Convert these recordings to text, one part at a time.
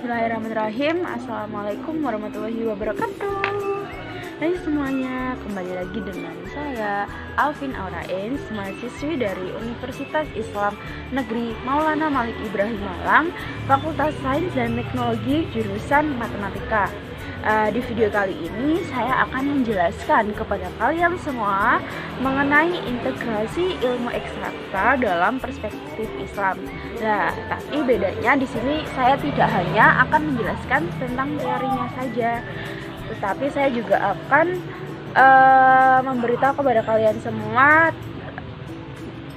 Bismillahirrahmanirrahim. Assalamualaikum warahmatullahi wabarakatuh. Hai semuanya, kembali lagi dengan saya Alvin Aurains, mahasiswi dari Universitas Islam Negeri Maulana Malik Ibrahim Malang, Fakultas Sains dan Teknologi jurusan Matematika. Di video kali ini saya akan menjelaskan kepada kalian semua mengenai integrasi ilmu eksakta dalam perspektif Islam. Nah, tapi bedanya di sini saya tidak hanya akan menjelaskan tentang teorinya saja, tetapi saya juga akan memberitahu kepada kalian semua,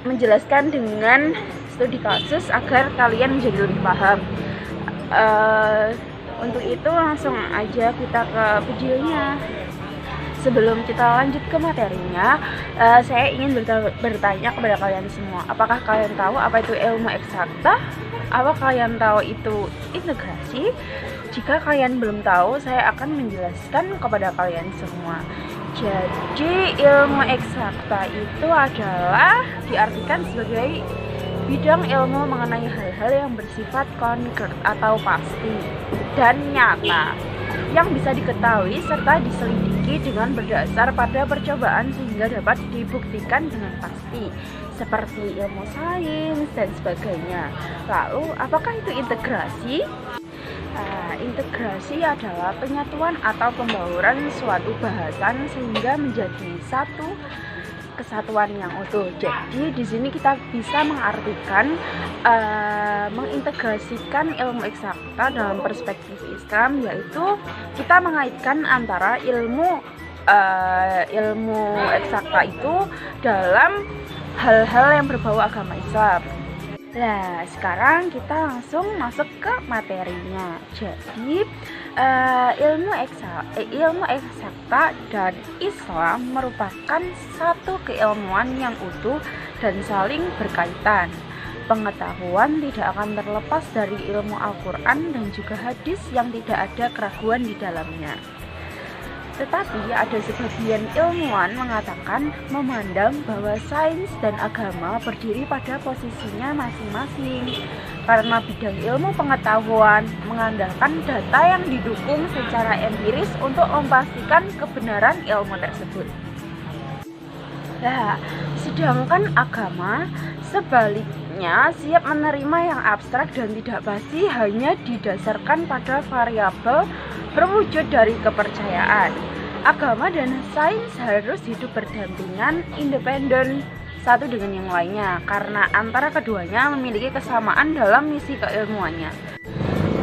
menjelaskan dengan studi kasus agar kalian menjadi lebih paham. Untuk itu langsung aja kita ke videonya. Sebelum kita lanjut ke materinya, saya ingin bertanya kepada kalian semua, apakah kalian tahu apa itu ilmu eksakta? Apa kalian tahu itu integrasi? Jika kalian belum tahu, saya akan menjelaskan kepada kalian semua. Jadi ilmu eksakta itu adalah diartikan sebagai bidang ilmu mengenai hal-hal yang bersifat konkret atau pasti dan nyata, yang bisa diketahui serta diselidiki dengan berdasar pada percobaan sehingga dapat dibuktikan dengan pasti, seperti ilmu sains dan sebagainya. Lalu, apakah itu integrasi? Integrasi adalah penyatuan atau pembauran suatu bahasan sehingga menjadi satu kesatuan yang utuh. Jadi di sini kita bisa mengartikan mengintegrasikan ilmu eksakta dalam perspektif Islam, yaitu kita mengaitkan antara ilmu eksakta itu dalam hal-hal yang berbau agama Islam. Nah, sekarang kita langsung masuk ke materinya. Jadi ilmu eksakta dan Islam merupakan satu keilmuan yang utuh dan saling berkaitan. Pengetahuan tidak akan terlepas dari ilmu Al-Quran dan juga hadis yang tidak ada keraguan di dalamnya. Tetapi ada sebagian ilmuwan mengatakan, memandang bahwa sains dan agama berdiri pada posisinya masing-masing, karena bidang ilmu pengetahuan mengandalkan data yang didukung secara empiris untuk memastikan kebenaran ilmu tersebut. Nah, sedangkan agama sebaliknya siap menerima yang abstrak dan tidak pasti hanya didasarkan pada variabel berwujud dari kepercayaan. Agama dan sains harus hidup berdampingan, independen satu dengan yang lainnya, karena antara keduanya memiliki kesamaan dalam misi keilmuannya.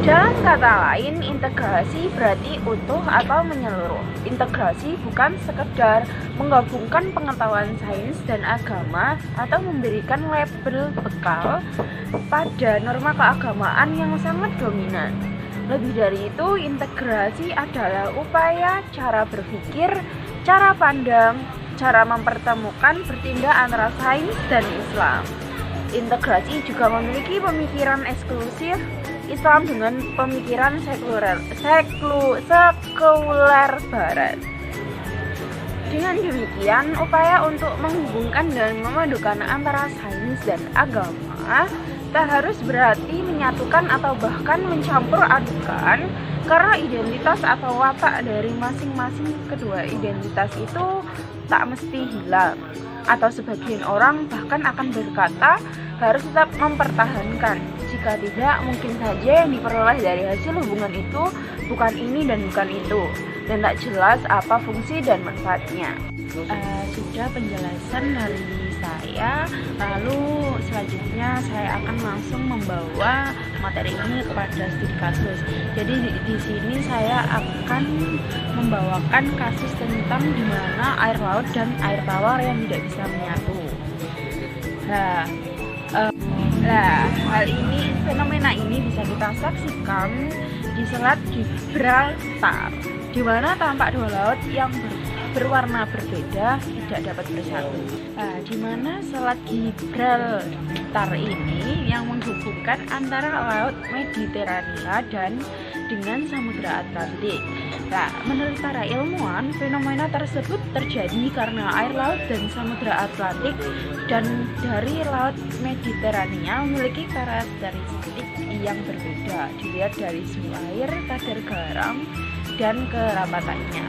Dalam kata lain, integrasi berarti utuh atau menyeluruh. Integrasi bukan sekedar menggabungkan pengetahuan sains dan agama atau memberikan label bekal pada norma keagamaan yang sangat dominan. Lebih dari itu, integrasi adalah upaya cara berpikir, cara pandang, cara mempertemukan bertindak antara sains dan Islam. Integrasi juga memiliki pemikiran eksklusif Islam dengan pemikiran sekuler Barat. Dengan demikian, upaya untuk menghubungkan dan memadukan antara sains dan agama tak harus berarti menyatukan atau bahkan mencampur adukan, karena identitas atau watak dari masing-masing kedua identitas itu tak mesti hilang, atau sebagian orang bahkan akan berkata harus tetap mempertahankan. Jika tidak, mungkin saja yang diperoleh dari hasil hubungan itu bukan ini dan bukan itu, dan tak jelas apa fungsi dan manfaatnya. Sudah penjelasan dari saya, lalu selanjutnya saya akan langsung membawa materi ini kepada studi kasus. Jadi di sini saya akan membawakan kasus tentang di mana air laut dan air tawar yang tidak bisa menyatu. Fenomena ini bisa kita saksikan di Selat Gibraltar, di mana tampak dua laut yang berwarna berbeda tidak dapat bersatu. Di mana Selat Gibraltar ini yang menghubungkan antara Laut Mediterania dan dengan Samudra Atlantik. Nah, menurut para ilmuwan, fenomena tersebut terjadi karena air laut dan Samudra Atlantik dan dari Laut Mediterania memiliki karakteristik yang berbeda dilihat dari suhu air, kadar garam, dan kerapatannya.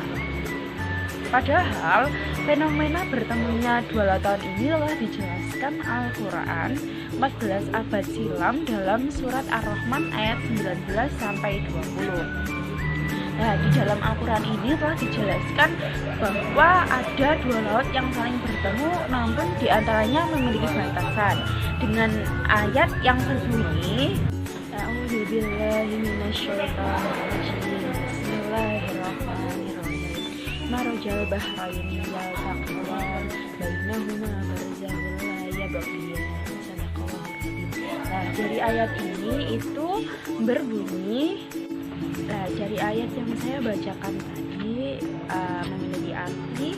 Padahal, fenomena bertemunya dua lautan ini telah dijelaskan Al-Quran 14 abad silam dalam surat Ar-Rahman ayat 19-20. Nah, di dalam Al-Quran ini telah dijelaskan bahwa ada dua laut yang saling bertemu namun diantaranya memiliki batasan dengan ayat yang berbunyi A'udzubillahi minasyaitonirrajim. Bismillahirrahmanirrahim. Marajal bahraini yaltaqiyaan bainahuma barzakhun la yabghiyan. Sadaqallahu adzim. Nah, dari ayat ini itu berbunyi. Nah, dari ayat yang saya bacakan tadi memiliki arti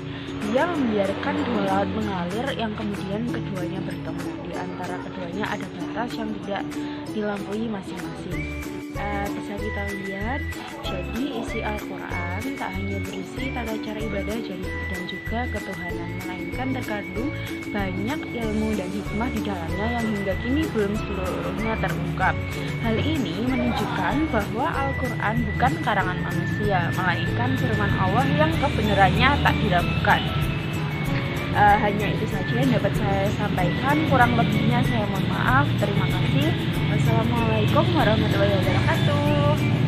yang membiarkan dua laut mengalir yang kemudian keduanya bertemu. Di antara keduanya ada batas yang tidak dilampaui masing-masing. Bisa kita lihat, jadi isi Al-Quran tak hanya berisi tata cara ibadah dan juga ketuhanan, melainkan terkandung banyak ilmu dan hikmah di dalamnya yang hingga kini belum seluruhnya terungkap. Hal ini menunjukkan bahwa Al-Quran bukan karangan manusia, melainkan firman Allah yang kebenarannya tak diragukan. Hanya itu saja yang dapat saya sampaikan, kurang lebihnya saya mohon maaf. Terima kasih. Wassalamualaikum warahmatullahi wabarakatuh.